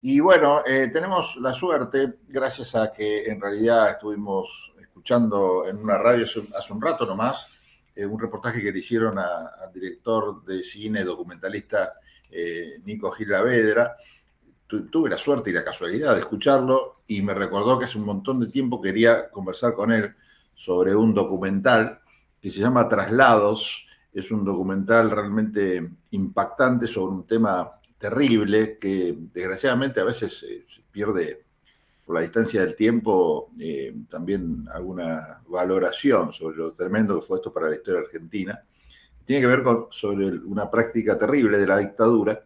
Y bueno, tenemos la suerte, gracias a que en realidad estuvimos escuchando en una radio hace un rato nomás, un reportaje que le hicieron al director de cine documentalista Nico Gil Vedra. Tuve la suerte y la casualidad de escucharlo y me recordó que hace un montón de tiempo quería conversar con él sobre un documental que se llama Traslados. Es un documental realmente impactante sobre un tema terrible que desgraciadamente a veces se pierde por la distancia del tiempo, también alguna valoración sobre lo tremendo que fue esto para la historia argentina. Tiene que ver sobre una práctica terrible de la dictadura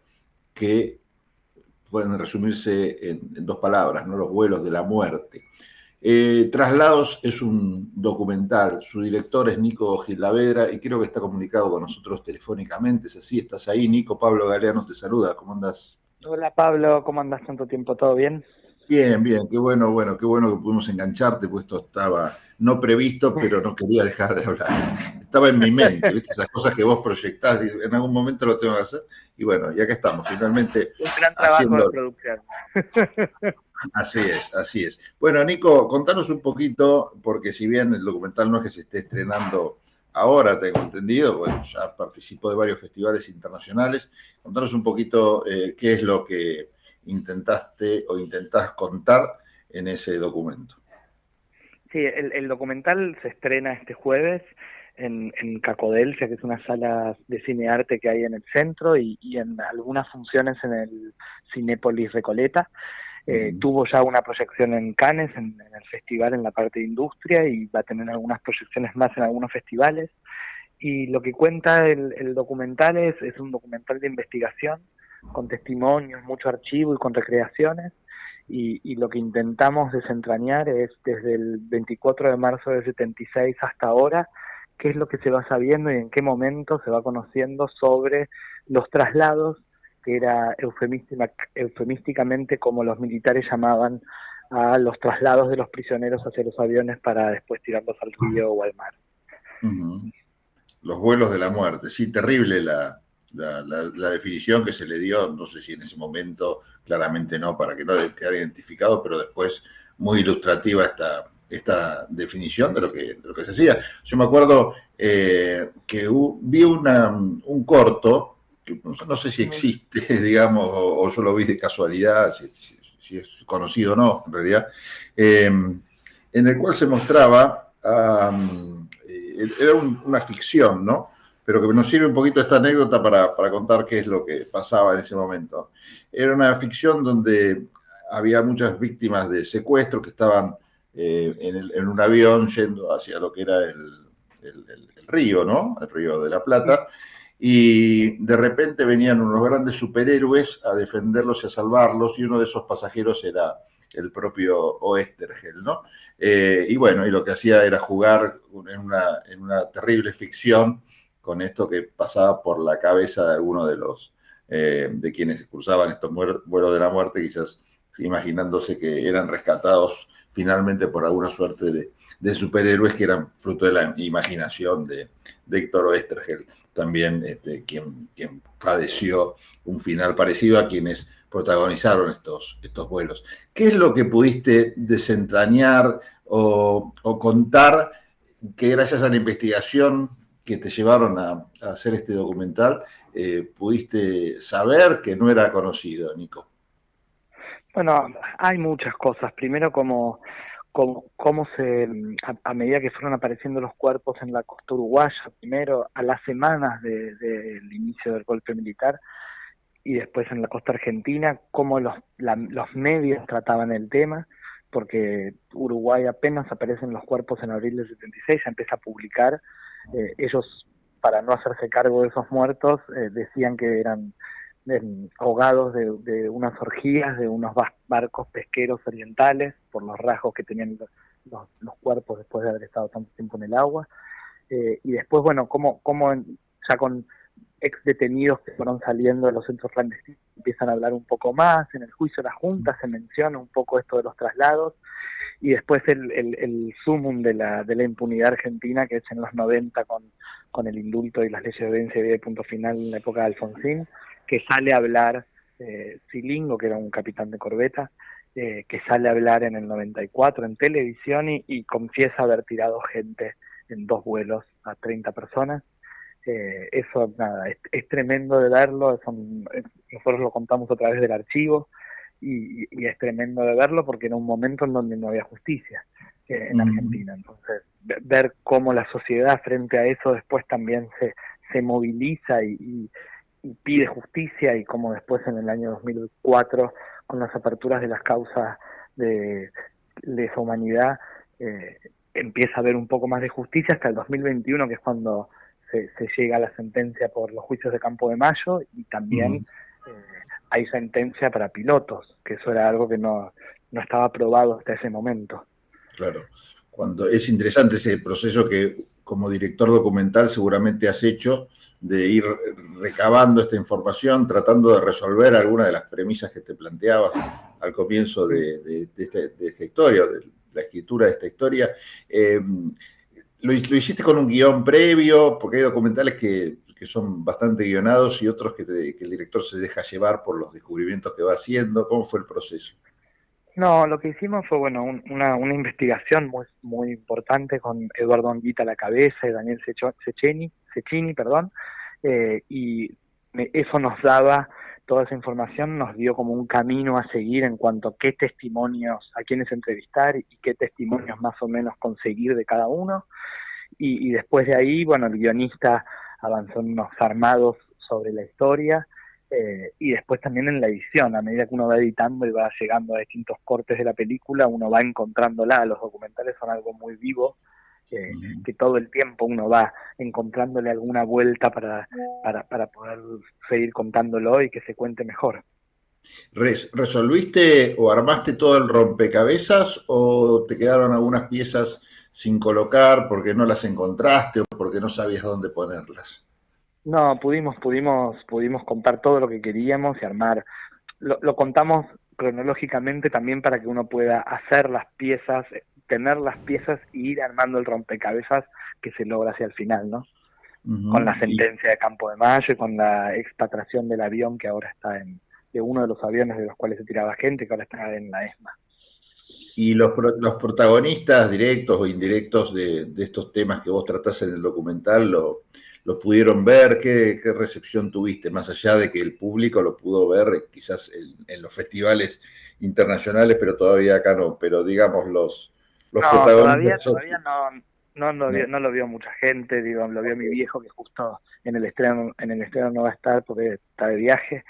que pueden resumirse en dos palabras, ¿no? Los vuelos de la muerte. Traslados es un documental, su director es Nico Gilavedra y creo que está comunicado con nosotros telefónicamente, es así, estás ahí, Nico. Pablo Galeano te saluda, ¿cómo andás? Hola Pablo, ¿cómo andas tanto tiempo? ¿Todo bien? Bien, bien, qué bueno que pudimos engancharte, pues esto estaba no previsto, pero no quería dejar de hablar. Estaba en mi mente, ¿viste? Esas cosas que vos proyectás, en algún momento lo tengo que hacer, y bueno, ya que estamos, finalmente Un gran trabajo de haciendo. producción. Así es, así es. Bueno, Nico, contanos un poquito, porque si bien el documental no es que se esté estrenando ahora, tengo entendido, bueno, ya participó de varios festivales internacionales. Contanos un poquito qué es lo que intentaste o intentás contar en ese documento. Sí, el documental se estrena este jueves en Cacodelsia, que es una sala de cine arte que hay en el centro, y en algunas funciones en el Cinépolis Recoleta. Uh-huh. Tuvo ya una proyección en Cannes, en el festival, en la parte de industria, y va a tener algunas proyecciones más en algunos festivales. Y lo que cuenta el documental es un documental de investigación, con testimonios, mucho archivo y con recreaciones. Y lo que intentamos desentrañar es desde el 24 de marzo del 76 hasta ahora, qué es lo que se va sabiendo y en qué momento se va conociendo sobre los traslados, que era eufemísticamente como los militares llamaban a los traslados de los prisioneros hacia los aviones para después tirarlos al río o al mar. Uh-huh. Los vuelos de la muerte. Sí, terrible la definición que se le dio, no sé si en ese momento, claramente no, para que no quedara identificado, pero después muy ilustrativa esta definición de lo que se hacía. Yo me acuerdo que vi un corto, que no sé si existe, digamos, o yo lo vi de casualidad, si es conocido o no, en realidad, en el cual se mostraba era una ficción, ¿no? Pero que nos sirve un poquito esta anécdota para contar qué es lo que pasaba en ese momento. Era una ficción donde había muchas víctimas de secuestro que estaban en un avión yendo hacia lo que era el río, ¿no? El río de la Plata. Y de repente venían unos grandes superhéroes a defenderlos y a salvarlos, y uno de esos pasajeros era el propio Oestergel, ¿no? Y bueno, y lo que hacía era jugar en una terrible ficción con esto que pasaba por la cabeza de alguno de los de quienes cruzaban estos vuelos de la muerte, quizás imaginándose que eran rescatados finalmente por alguna suerte de superhéroes que eran fruto de la imaginación de Héctor Oestergel, también quien padeció un final parecido a quienes protagonizaron estos vuelos. ¿Qué es lo que pudiste desentrañar o contar que gracias a la investigación que te llevaron a hacer este documental pudiste saber que no era conocido, Nico? Bueno, hay muchas cosas. Primero, cómo a medida que fueron apareciendo los cuerpos en la costa uruguaya, primero a las semanas del inicio del golpe militar y después en la costa argentina, cómo los medios trataban el tema, porque Uruguay apenas aparecen los cuerpos en abril del 76, ya empieza a publicar. Ellos, para no hacerse cargo de esos muertos, decían que eran ahogados de unas orgías, de unos barcos pesqueros orientales, por los rasgos que tenían los cuerpos después de haber estado tanto tiempo en el agua. Y después, bueno, cómo ya con ex detenidos que fueron saliendo de los centros clandestinos empiezan a hablar un poco más. En el juicio de la Junta se menciona un poco esto de los traslados, y después el sumum de la impunidad argentina, que es en los 90 con el indulto y las leyes de audiencia y de punto final en la época de Alfonsín, que sale a hablar Silingo, que era un capitán de corbeta, que sale a hablar en el 94 en televisión y confiesa haber tirado gente en 2 vuelos a 30 personas. Eso, nada, es tremendo de verlo, nosotros lo contamos a través del archivo y es tremendo de verlo porque era un momento en donde no había justicia en Argentina. Entonces, ver cómo la sociedad frente a eso después también se moviliza y pide justicia, y cómo después en el año 2004, con las aperturas de las causas de lesa humanidad, empieza a haber un poco más de justicia hasta el 2021, que es cuando se llega a la sentencia por los juicios de Campo de Mayo, y también hay sentencia para pilotos, que eso era algo que no estaba aprobado hasta ese momento. Claro, cuando es interesante ese proceso que como director documental seguramente has hecho de ir recabando esta información, tratando de resolver algunas de las premisas que te planteabas al comienzo de esta historia, de la escritura de esta historia. ¿Lo hiciste con un guión previo? Porque hay documentales que son bastante guionados y otros que el director se deja llevar por los descubrimientos que va haciendo. ¿Cómo fue el proceso? No, lo que hicimos fue, bueno, una investigación muy importante con Eduardo Anguita a la cabeza y Daniel Cecchini, perdón, y eso nos daba, toda esa información nos dio como un camino a seguir en cuanto a qué testimonios, a quiénes entrevistar y qué testimonios más o menos conseguir de cada uno, y después de ahí, bueno, el guionista avanzó en unos armados sobre la historia, y después también en la edición, a medida que uno va editando y va llegando a distintos cortes de la película, uno va encontrándola. Los documentales son algo muy vivo, que todo el tiempo uno va encontrándole alguna vuelta para poder seguir contándolo y que se cuente mejor. ¿Resolviste o armaste todo el rompecabezas o te quedaron algunas piezas sin colocar porque no las encontraste o porque no sabías dónde ponerlas? No, pudimos contar todo lo que queríamos y armar. Lo contamos cronológicamente también para que uno pueda hacer las piezas, tener las piezas y ir armando el rompecabezas que se logra hacia el final, ¿no? Con la sentencia de Campo de Mayo y con la expatriación del avión que ahora está de uno de los aviones de los cuales se tiraba gente, que ahora está en la ESMA. Y los protagonistas directos o indirectos de estos temas que vos tratás en el documental, ¿lo pudieron ver? ¿Qué recepción tuviste? Más allá de que el público lo pudo ver quizás en los festivales internacionales, pero todavía acá no. Pero digamos, los No, protagonistas... todavía no lo vio mucha gente, digo, lo vio mi viejo, que justo en el estreno no va a estar porque está de viaje,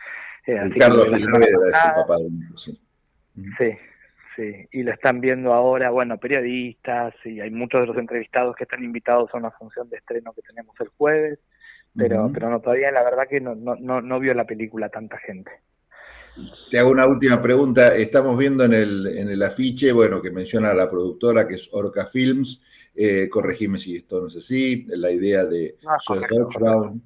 así que lo Ricardo vio la semana Filomena es el pasada. papá de Nico, sí. Sí, sí, y lo están viendo ahora, bueno, periodistas, y hay muchos de los entrevistados que están invitados a una función de estreno que tenemos el jueves, pero no, todavía la verdad que no vio la película tanta gente. Te hago una última pregunta. Estamos viendo en el afiche, bueno, que menciona a la productora, que es Orca Films. Corregime si esto no es así. La idea de No, es Zoe correcto. Hodgson.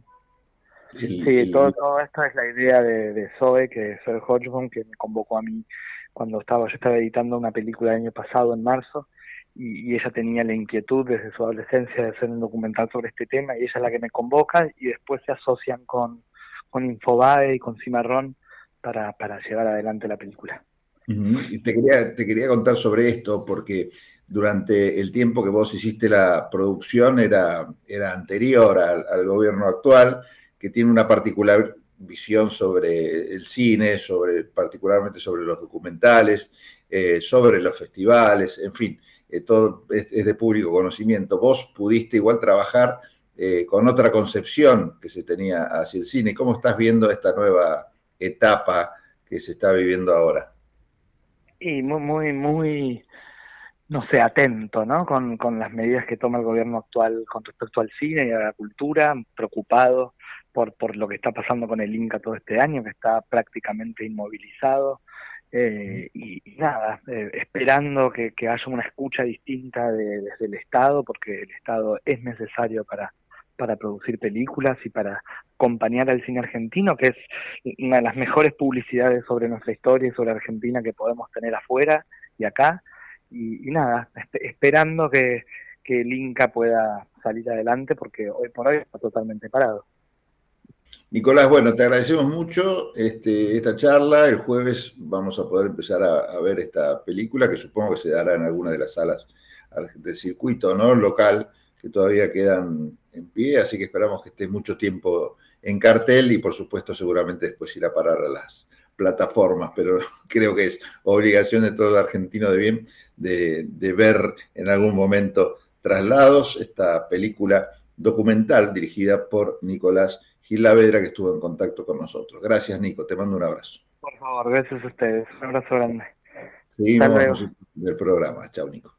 Sí, todo esto es la idea de Zoe, que Zoe Hodgson, que me convocó a mí cuando yo estaba editando una película el año pasado, en marzo, y ella tenía la inquietud desde su adolescencia de hacer un documental sobre este tema, y ella es la que me convoca, y después se asocian con Infobae y con Cimarrón para llevar adelante la película. Y te quería contar sobre esto, porque durante el tiempo que vos hiciste la producción era anterior al gobierno actual, que tiene una particular visión sobre el cine, particularmente sobre los documentales, sobre los festivales, en fin, todo es de público conocimiento. Vos pudiste igual trabajar con otra concepción que se tenía hacia el cine. ¿Cómo estás viendo esta nueva etapa que se está viviendo ahora? Y muy, no sé, atento, ¿no? Con las medidas que toma el gobierno actual con respecto al cine y a la cultura, preocupado por lo que está pasando con el Inca todo este año, que está prácticamente inmovilizado, y nada, esperando que haya una escucha distinta desde el Estado, porque el Estado es necesario para producir películas y para acompañar al cine argentino, que es una de las mejores publicidades sobre nuestra historia y sobre Argentina que podemos tener afuera y acá. Y nada, esperando que el Inca pueda salir adelante, porque hoy por hoy está totalmente parado. Nicolás, bueno, te agradecemos mucho esta charla. El jueves vamos a poder empezar a ver esta película, que supongo que se dará en alguna de las salas de circuito, ¿no? Local, que todavía quedan en pie, así que esperamos que esté mucho tiempo en cartel y, por supuesto, seguramente después irá a parar a las plataformas, pero creo que es obligación de todo argentino de bien de ver en algún momento Traslados, esta película documental dirigida por Nicolás Gilavedra, que estuvo en contacto con nosotros. Gracias, Nico. Te mando un abrazo. Por favor, gracias a ustedes. Un abrazo grande. Hasta Seguimos luego. nosotros del programa. Chao, Nico.